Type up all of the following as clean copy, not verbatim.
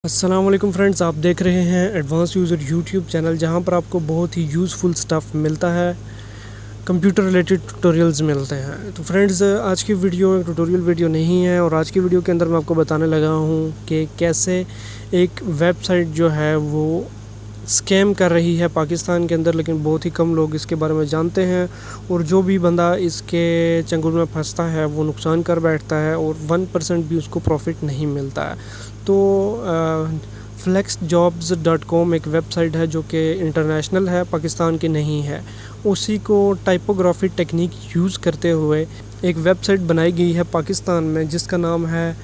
अस्सलाम वालेकुम फ्रेंड्स, आप देख रहे हैं एडवांस यूज़र यूट्यूब चैनल, जहां पर आपको बहुत ही यूज़फुल स्टफ़ मिलता है, कंप्यूटर रिलेटेड ट्यूटोरियल्स मिलते हैं। तो फ्रेंड्स, आज की वीडियो एक ट्यूटोरियल वीडियो नहीं है और आज की वीडियो के अंदर मैं आपको बताने लगा हूं कि कैसे एक वेबसाइट जो है वो स्कैम कर रही है पाकिस्तान के अंदर, लेकिन बहुत ही कम लोग इसके बारे में जानते हैं और जो भी बंदा इसके चंगुल में फंसता है वो नुकसान कर बैठता है और 1% भी उसको प्रॉफिट नहीं मिलता है। तो flexjobs.com एक वेबसाइट है जो कि इंटरनेशनल है, पाकिस्तान की नहीं है। उसी को टाइपोग्राफी टेक्निक यूज़ करते हुए एक वेबसाइट बनाई गई है पाकिस्तान में जिसका नाम है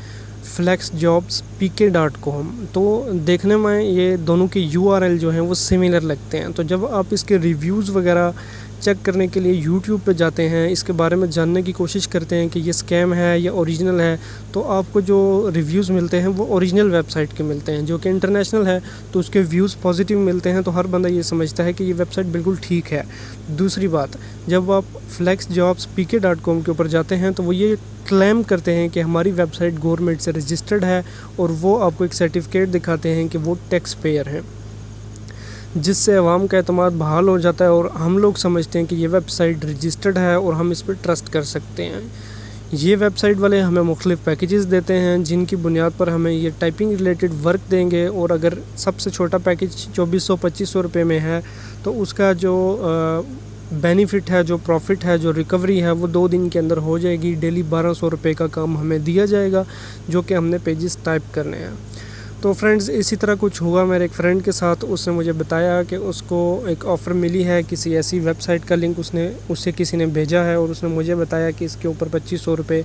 flexjobspk.com। तो देखने में ये दोनों के URL जो हैं वो सिमिलर लगते हैं। तो जब आप इसके रिव्यूज़ वगैरह चेक करने के लिए यूट्यूब पे जाते हैं, इसके बारे में जानने की कोशिश करते हैं कि ये स्कैम है या ओरिजिनल है, तो आपको जो रिव्यूज़ मिलते हैं वो ओरिजिनल वेबसाइट के मिलते हैं। जो कि इंटरनेशनल है तो उसके व्यूज़ पॉजिटिव मिलते हैं, तो हर बंदा ये समझता है कि ये वेबसाइट बिल्कुल ठीक है। दूसरी बात, जब आप flexjobspk.com के ऊपर जाते हैं तो वो ये क्लेम करते हैं कि हमारी वेबसाइट गवर्नमेंट से रजिस्टर्ड है और वो आपको एक सर्टिफिकेट दिखाते हैं कि वो टैक्स पेयर हैं, जिससे अवाम का एतमाद बहाल हो जाता है और हम लोग समझते हैं कि ये वेबसाइट रजिस्टर्ड है और हम इस पर ट्रस्ट कर सकते हैं। ये वेबसाइट वाले हमें मुख्तलिफ़ पैकेजेस देते हैं जिनकी बुनियाद पर हमें ये टाइपिंग रिलेटेड वर्क देंगे, और अगर सबसे छोटा पैकेज 2400-2500 रुपये में है तो उसका जो बेनिफिट है, जो प्रॉफिट है, जो रिकवरी है वो 2 दिन के अंदर हो जाएगी। डेली 1200 रुपये का काम हमें दिया जाएगा जो कि हमने पेजेस टाइप करने हैं। तो फ्रेंड्स, इसी तरह कुछ हुआ मेरे एक फ्रेंड के साथ। उसने मुझे बताया कि उसको एक ऑफ़र मिली है, किसी ऐसी वेबसाइट का लिंक उससे किसी ने भेजा है और उसने मुझे बताया कि इसके ऊपर 2500 रुपये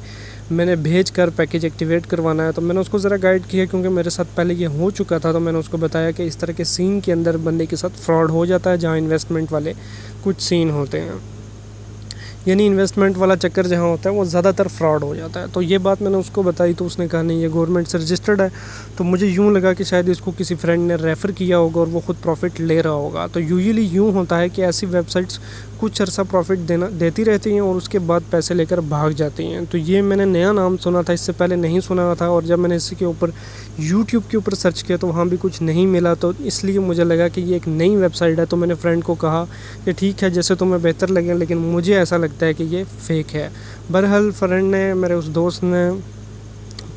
मैंने भेज कर पैकेज एक्टिवेट करवाना है। तो मैंने उसको ज़रा गाइड किया क्योंकि मेरे साथ पहले ये हो चुका था। तो मैंने उसको बताया कि इस तरह के सीन के अंदर बंदे के साथ फ्रॉड हो जाता है, जहाँ इन्वेस्टमेंट वाले कुछ सीन होते हैं, यानी इन्वेस्टमेंट वाला चक्कर जहाँ होता है वो ज़्यादातर फ्रॉड हो जाता है। तो ये बात मैंने उसको बताई तो उसने कहा नहीं, ये गवर्नमेंट से रजिस्टर्ड है। तो मुझे यूँ लगा कि शायद इसको किसी फ्रेंड ने रेफ़र किया होगा और वो ख़ुद प्रॉफिट ले रहा होगा। तो यूजुअली यूँ होता है कि ऐसी वेबसाइट्स कुछ अर्सा प्रॉफिट देती रहती हैं और उसके बाद पैसे लेकर भाग जाती हैं। तो ये मैंने नया नाम सुना था, इससे पहले नहीं सुना था, और जब मैंने इसके ऊपर यूट्यूब के ऊपर सर्च किया तो वहाँ भी कुछ नहीं मिला। तो इसलिए मुझे लगा कि ये एक नई वेबसाइट है। तो मैंने फ्रेंड को कहा कि ठीक है, जैसे तुम्हें बेहतर लगे, लेकिन मुझे ऐसा लगता है कि ये फ़ेक है। बहरहाल फ्रेंड ने, मेरे उस दोस्त ने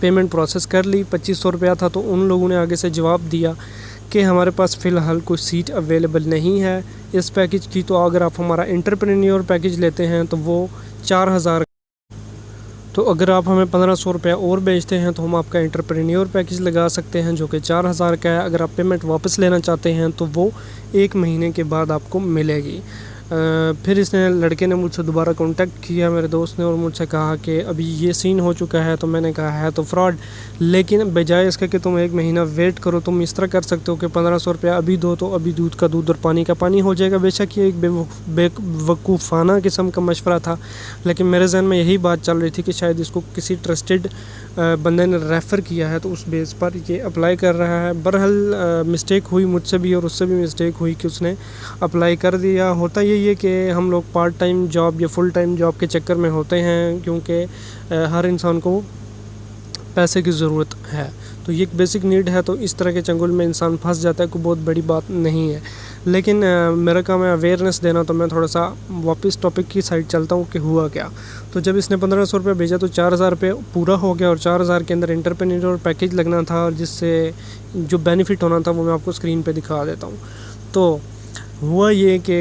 पेमेंट प्रोसेस कर ली। 2500 रुपया था। तो उन लोगों ने आगे से जवाब दिया कि हमारे पास फ़िलहाल कोई सीट अवेलेबल नहीं है इस पैकेज की। तो अगर आप हमारा एंटरप्रेन्योर पैकेज लेते हैं तो वो 4000, तो अगर आप हमें 1500 रुपया और बेचते हैं तो हम आपका एंटरप्रेन्योर पैकेज लगा सकते हैं जो कि 4000 का है। अगर आप पेमेंट वापस लेना चाहते हैं तो वो 1 महीने के बाद आपको मिलेगी। फिर इसने, लड़के ने मुझसे दोबारा कांटेक्ट किया, मेरे दोस्त ने, और मुझसे कहा कि अभी ये सीन हो चुका है। तो मैंने कहा है तो फ्रॉड, लेकिन बजाय इसके कि तुम 1 महीना वेट करो, तुम इस तरह कर सकते हो कि 1500 रुपया अभी दो तो अभी दूध का दूध और पानी का पानी हो जाएगा। बेशक ये एक बेवकूफ़ाना किस्म का मशवरा था, लेकिन मेरे जहन में यही बात चल रही थी कि शायद इसको किसी ट्रस्टेड बंदे ने रेफ़र किया है तो उस बेस पर ये अप्लाई कर रहा है। बहरहाल मिस्टेक हुई मुझसे भी और उससे भी मिस्टेक हुई कि उसने अप्लाई कर दिया। होता यही है कि हम लोग पार्ट टाइम जॉब या फुल टाइम जॉब के चक्कर में होते हैं, क्योंकि हर इंसान को पैसे की ज़रूरत है, तो ये एक बेसिक नीड है। तो इस तरह के चंगुल में इंसान फंस जाता है, कोई बहुत बड़ी बात नहीं है। लेकिन मेरा काम है अवेयरनेस देना, तो मैं थोड़ा सा वापस टॉपिक की साइड चलता हूँ कि हुआ क्या। तो जब इसने 1500 रुपये भेजा तो 4000 रुपये पूरा हो गया और 4000 के अंदर एंटरप्रेन्योर पैकेज लगना था, और जिससे जो बेनिफिट होना था वो मैं आपको स्क्रीन पे दिखा देता हूँ। तो हुआ ये कि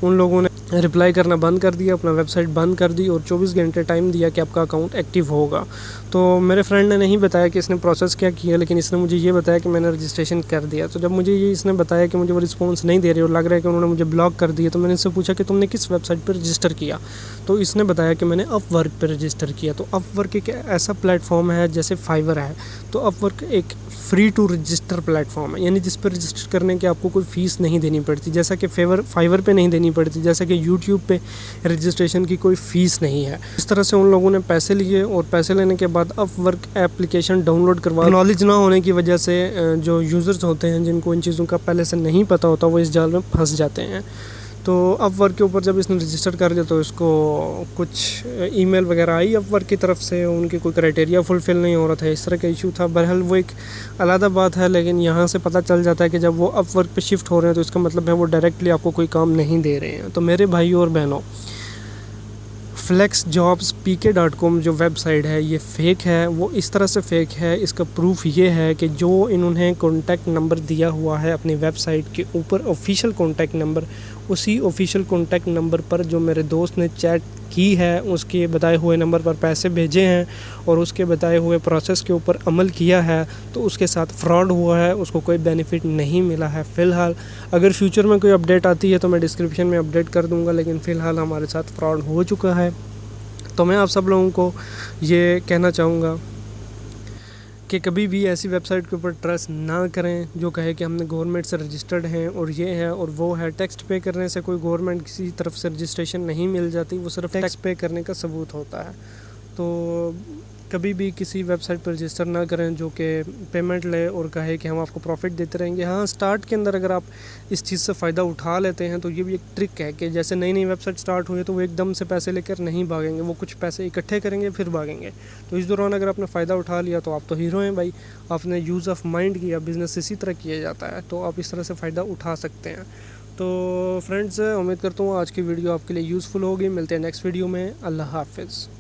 उन लोगों ने रिप्लाई करना बंद कर दिया, अपना वेबसाइट बंद कर दी और 24 घंटे टाइम दिया कि आपका अकाउंट एक्टिव होगा। तो मेरे फ्रेंड ने नहीं बताया कि इसने प्रोसेस क्या किया, लेकिन इसने मुझे ये बताया कि मैंने रजिस्ट्रेशन कर दिया। तो जब मुझे ये इसने बताया कि मुझे वो रिस्पॉन्स नहीं दे रही और लग रहा है कि उन्होंने मुझे ब्लॉक कर दिया, तो मैंने इससे पूछा कि तुमने किस वेबसाइट पर रजिस्टर किया। तो इसने बताया कि मैंने अपवर्क पर रजिस्टर किया। तो अपवर्क एक ऐसा प्लेटफॉर्म है जैसे फाइवर है, तो अपवर्क एक फ्री टू रजिस्टर प्लेटफॉर्म है, यानी जिस पर रजिस्टर करने की आपको कोई फ़ीस नहीं देनी पड़ती, जैसा कि फाइवर पे नहीं देनी पड़ती, जैसा कि यूट्यूब पे रजिस्ट्रेशन की कोई फ़ीस नहीं है। इस तरह से उन लोगों ने पैसे लिए और पैसे लेने के बाद अपवर्क एप्लीकेशन डाउनलोड करवा, नॉलेज ना होने की वजह से जो यूज़र्स होते हैं जिनको इन चीज़ों का पहले से नहीं पता होता वो इस जाल में फंस जाते हैं। तो अपवर्क के ऊपर जब इसने रजिस्टर कर लिया तो इसको कुछ ईमेल वगैरह आई अपवर्क की तरफ से, उनके कोई क्राइटेरिया फुलफ़िल नहीं हो रहा था, इस तरह का इशू था। बहरहाल वो एक अलग बात है, लेकिन यहाँ से पता चल जाता है कि जब वो अपवर्क पे शिफ्ट हो रहे हैं तो इसका मतलब है वो डायरेक्टली आपको कोई काम नहीं दे रहे हैं। तो मेरे भाइयों और बहनों, flexjobspk.com जो वेबसाइट है ये फ़ेक है। वो इस तरह से फ़ेक है, इसका प्रूफ ये है कि जो इन्होंने कॉन्टैक्ट नंबर दिया हुआ है अपनी वेबसाइट के ऊपर, ऑफिशियल कॉन्टैक्ट नंबर, उसी ऑफिशियल कॉन्टैक्ट नंबर पर जो मेरे दोस्त ने चैट की है उसके बताए हुए नंबर पर पैसे भेजे हैं और उसके बताए हुए प्रोसेस के ऊपर अमल किया है, तो उसके साथ फ्रॉड हुआ है, उसको कोई बेनिफिट नहीं मिला है फ़िलहाल। अगर फ्यूचर में कोई अपडेट आती है तो मैं डिस्क्रिप्शन में अपडेट कर दूंगा, लेकिन फ़िलहाल हमारे साथ फ्रॉड हो चुका है। तो मैं आप सब लोगों को ये कहना चाहूँगा कि कभी भी ऐसी वेबसाइट के ऊपर ट्रस्ट ना करें जो कहे कि हमने गवर्नमेंट से रजिस्टर्ड हैं और ये है और वो है। टैक्स पे करने से कोई गवर्नमेंट किसी तरफ से रजिस्ट्रेशन नहीं मिल जाती, वो सिर्फ टैक्स पे करने का सबूत होता है। तो कभी भी किसी वेबसाइट पर रजिस्टर ना करें जो कि पेमेंट ले और कहे कि हम आपको प्रॉफिट देते रहेंगे। हाँ, स्टार्ट के अंदर अगर आप इस चीज़ से फ़ायदा उठा लेते हैं तो ये भी एक ट्रिक है कि जैसे नई नई वेबसाइट स्टार्ट हुई है तो वो एकदम से पैसे लेकर नहीं भागेंगे, वो कुछ पैसे इकट्ठे करेंगे फिर भागेंगे। तो इस दौरान अगर आपने फ़ायदा उठा लिया तो आप तो हीरो हैं भाई, आपने यूज़ ऑफ माइंड किया, बिज़नेस इसी तरह किया जाता है, तो आप इस तरह से फ़ायदा उठा सकते हैं। तो फ्रेंड्स, उम्मीद करता हूँ आज की वीडियो आपके लिए यूज़फुल होगी। मिलते हैं नेक्स्ट वीडियो में। अल्लाह हाफ़िज़।